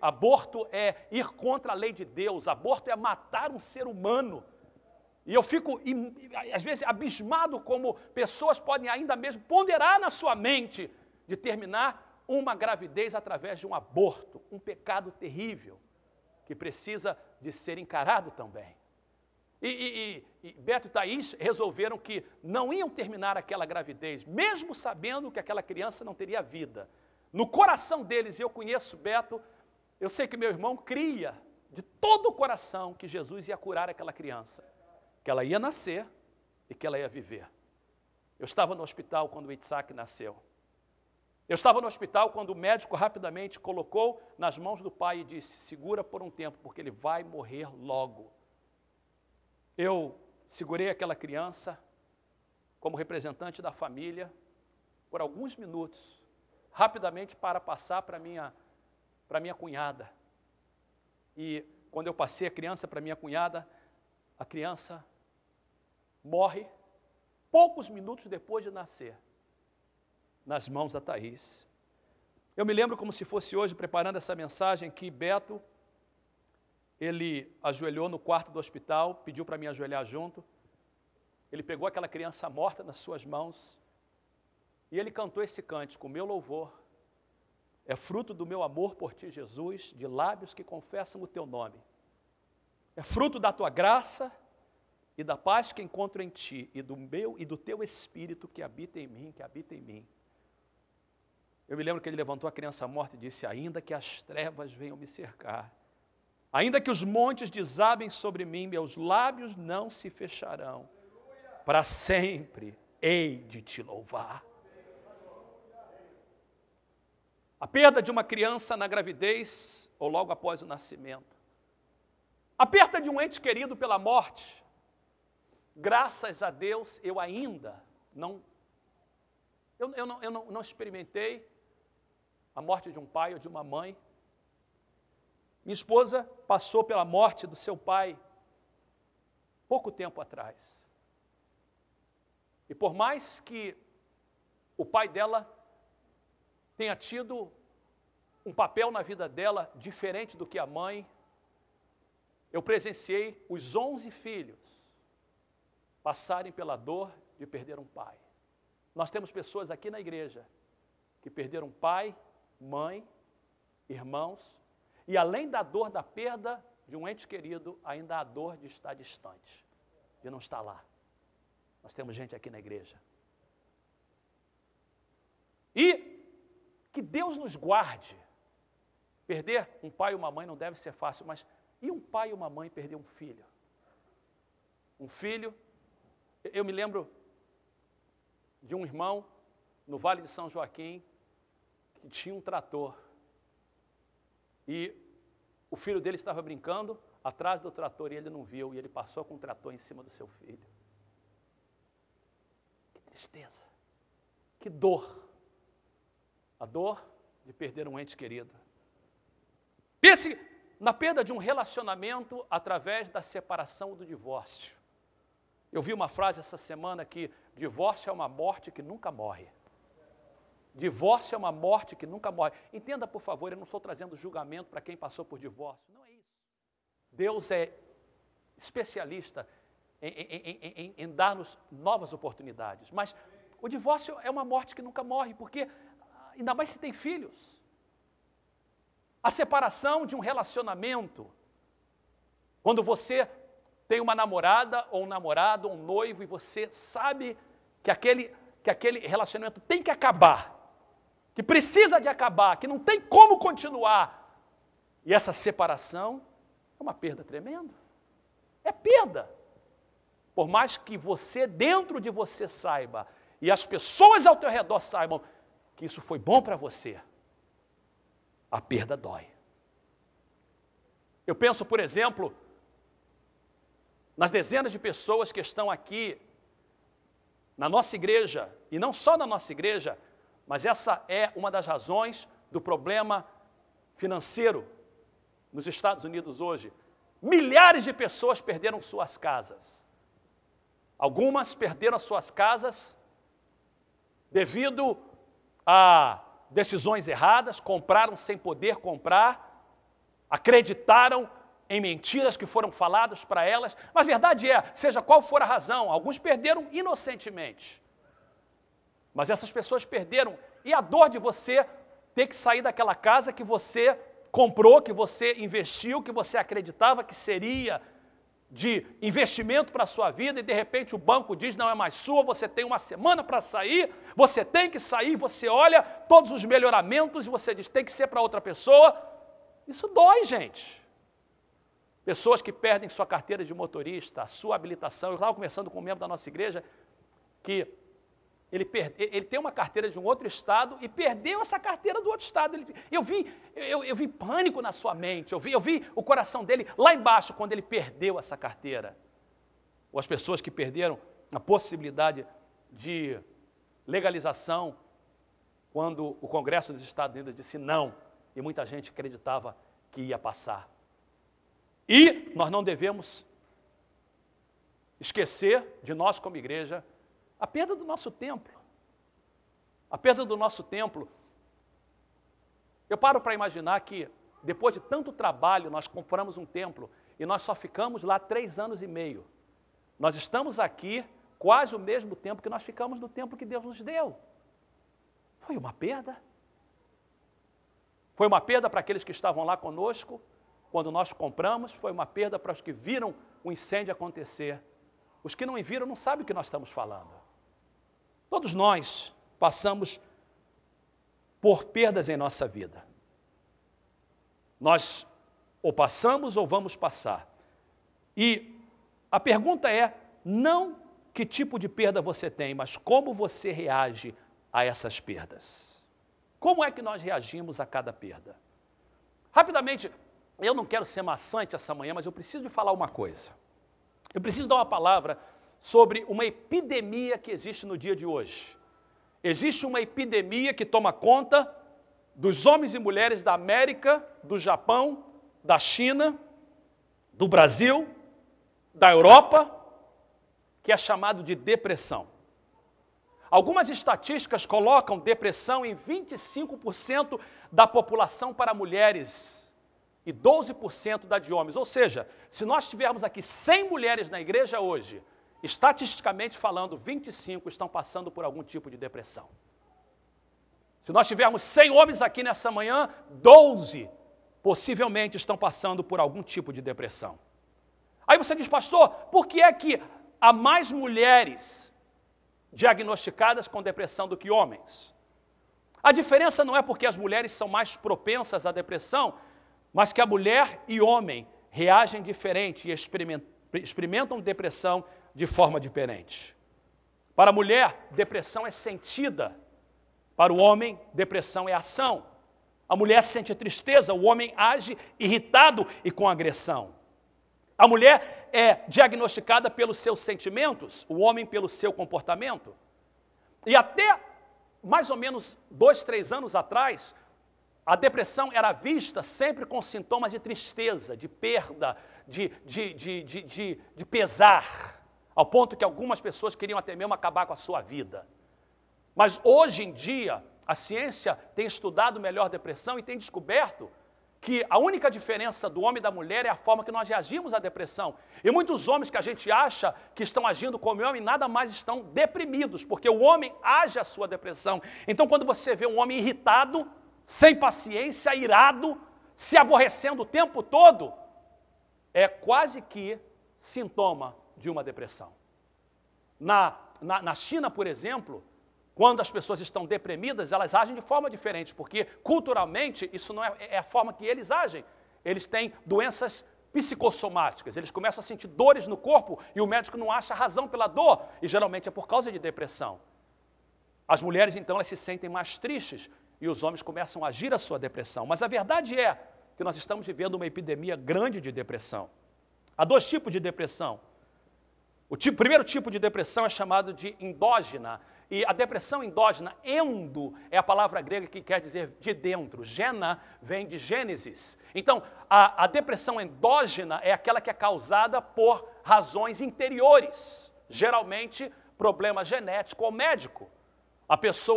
Aborto é ir contra a lei de Deus, aborto é matar um ser humano. E eu fico, às vezes, abismado como pessoas podem ainda mesmo ponderar na sua mente de terminar uma gravidez através de um aborto, um pecado terrível, que precisa de ser encarado também. E Beto e Thaís resolveram que não iam terminar aquela gravidez, mesmo sabendo que aquela criança não teria vida. No coração deles, e eu conheço Beto, eu sei que meu irmão cria de todo o coração que Jesus ia curar aquela criança, que ela ia nascer e que ela ia viver. Eu estava no hospital quando o Itzhak nasceu. Eu estava no hospital quando o médico rapidamente colocou nas mãos do pai e disse, segura por um tempo, porque ele vai morrer logo. Eu segurei aquela criança como representante da família por alguns minutos, rapidamente para passar para minha cunhada. E quando eu passei a criança para minha cunhada, a criança morre poucos minutos depois de nascer, nas mãos da Thaís. Eu me lembro como se fosse hoje, preparando essa mensagem, que Beto, ele ajoelhou no quarto do hospital, pediu para mim ajoelhar junto, ele pegou aquela criança morta nas suas mãos, e ele cantou esse cântico, meu louvor, é fruto do meu amor por ti, Jesus, de lábios que confessam o teu nome. É fruto da tua graça e da paz que encontro em ti, e do meu e do teu Espírito que habita em mim, que habita em mim. Eu me lembro que ele levantou a criança morta e disse, ainda que as trevas venham me cercar, ainda que os montes desabem sobre mim, meus lábios não se fecharão. Para sempre hei de te louvar. A perda de uma criança na gravidez ou logo após o nascimento. A perda de um ente querido pela morte. Graças a Deus eu ainda não experimentei a morte de um pai ou de uma mãe. Minha esposa passou pela morte do seu pai pouco tempo atrás. E por mais que o pai dela tenha tido um papel na vida dela diferente do que a mãe, eu presenciei os 11 filhos passarem pela dor de perder um pai. Nós temos pessoas aqui na igreja que perderam pai, mãe, irmãos, e além da dor da perda de um ente querido, ainda há a dor de estar distante, de não estar lá. Nós temos gente aqui na igreja. E que Deus nos guarde. Perder um pai e uma mãe não deve ser fácil, mas e um pai e uma mãe perder um filho? Um filho, eu me lembro de um irmão no Vale de São Joaquim que tinha um trator. E o filho dele estava brincando atrás do trator e ele não viu, e ele passou com o trator em cima do seu filho. Que tristeza, que dor. A dor de perder um ente querido. Pense na perda de um relacionamento através da separação ou do divórcio. Eu vi uma frase essa semana que divórcio é uma morte que nunca morre. Divórcio é uma morte que nunca morre. Entenda, por favor, eu não estou trazendo julgamento para quem passou por divórcio. Não é isso. Deus é especialista em dar-nos novas oportunidades. Mas o divórcio é uma morte que nunca morre, porque ainda mais se tem filhos. A separação de um relacionamento, quando você tem uma namorada ou um namorado ou um noivo e você sabe que aquele relacionamento tem que acabar, que precisa de acabar, que não tem como continuar, e essa separação é uma perda tremenda. É perda. Por mais que você, dentro de você, saiba, e as pessoas ao teu redor saibam que isso foi bom para você, a perda dói. Eu penso, por exemplo, nas dezenas de pessoas que estão aqui na nossa igreja, e não só na nossa igreja, mas essa é uma das razões do problema financeiro nos Estados Unidos hoje. Milhares de pessoas perderam suas casas. Algumas perderam as suas casas devido a decisões erradas, compraram sem poder comprar, acreditaram em mentiras que foram faladas para elas, mas a verdade é, seja qual for a razão, alguns perderam inocentemente. Mas essas pessoas perderam, e a dor de você ter que sair daquela casa que você comprou, que você investiu, que você acreditava que seria de investimento para a sua vida, e de repente o banco diz não é mais sua, você tem uma semana para sair, você tem que sair, você olha todos os melhoramentos e você diz tem que ser para outra pessoa. Isso dói, gente. Pessoas que perdem sua carteira de motorista, a sua habilitação. Eu estava conversando com um membro da nossa igreja que ele tem uma carteira de um outro estado e perdeu essa carteira do outro estado. Eu vi pânico na sua mente, eu vi o coração dele lá embaixo quando ele perdeu essa carteira. Ou as pessoas que perderam a possibilidade de legalização quando o Congresso dos Estados Unidos disse não, e muita gente acreditava que ia passar. E nós não devemos esquecer de nós como igreja a perda do nosso templo. A perda do nosso templo. Eu paro para imaginar que, depois de tanto trabalho, nós compramos um templo e nós só ficamos lá 3 anos e meio. Nós estamos aqui quase o mesmo tempo que nós ficamos no templo que Deus nos deu. Foi uma perda. Foi uma perda para aqueles que estavam lá conosco, quando nós compramos, foi uma perda para os que viram o incêndio acontecer. Os que não viram não sabem o que nós estamos falando. Todos nós passamos por perdas em nossa vida. Nós ou passamos ou vamos passar. E a pergunta é, não que tipo de perda você tem, mas como você reage a essas perdas. Como é que nós reagimos a cada perda? Rapidamente, eu não quero ser maçante essa manhã, mas eu preciso de falar uma coisa. Eu preciso dar uma palavra sobre uma epidemia que existe no dia de hoje. Existe uma epidemia que toma conta dos homens e mulheres da América, do Japão, da China, do Brasil, da Europa, que é chamado de depressão. Algumas estatísticas colocam depressão em 25% da população para mulheres e 12% da de homens. Ou seja, se nós tivermos aqui 100 mulheres na igreja hoje, estatisticamente falando, 25 estão passando por algum tipo de depressão. Se nós tivermos 100 homens aqui nessa manhã, 12 possivelmente estão passando por algum tipo de depressão. Aí você diz, pastor, por que é que há mais mulheres diagnosticadas com depressão do que homens? A diferença não é porque as mulheres são mais propensas à depressão, mas que a mulher e homem reagem diferente e experimentam depressão de forma diferente. Para a mulher, depressão é sentida. Para o homem, depressão é ação. A mulher sente tristeza, o homem age irritado e com agressão. A mulher é diagnosticada pelos seus sentimentos, o homem pelo seu comportamento. E até mais ou menos 2, 3 anos atrás, a depressão era vista sempre com sintomas de tristeza, de perda, de pesar, ao ponto que algumas pessoas queriam até mesmo acabar com a sua vida. Mas hoje em dia, a ciência tem estudado melhor a depressão e tem descoberto que a única diferença do homem e da mulher é a forma que nós reagimos à depressão. E muitos homens que a gente acha que estão agindo como homem, nada mais estão deprimidos, porque o homem age a sua depressão. Então, quando você vê um homem irritado, sem paciência, irado, se aborrecendo o tempo todo, é quase que sintoma de uma depressão. Na China, por exemplo, quando as pessoas estão deprimidas, elas agem de forma diferente, porque culturalmente isso não é a forma que eles agem. Eles têm doenças psicossomáticas, eles começam a sentir dores no corpo e o médico não acha razão pela dor, e geralmente é por causa de depressão. As mulheres, então, elas se sentem mais tristes e os homens começam a agir a sua depressão. Mas a verdade é que nós estamos vivendo uma epidemia grande de depressão. Há 2 tipos de depressão. O primeiro tipo de depressão é chamado de endógena. E a depressão endógena, endo, é a palavra grega que quer dizer de dentro. Gena vem de Gênesis. Então, a depressão endógena é aquela que é causada por razões interiores. Geralmente, problema genético ou médico. A pessoa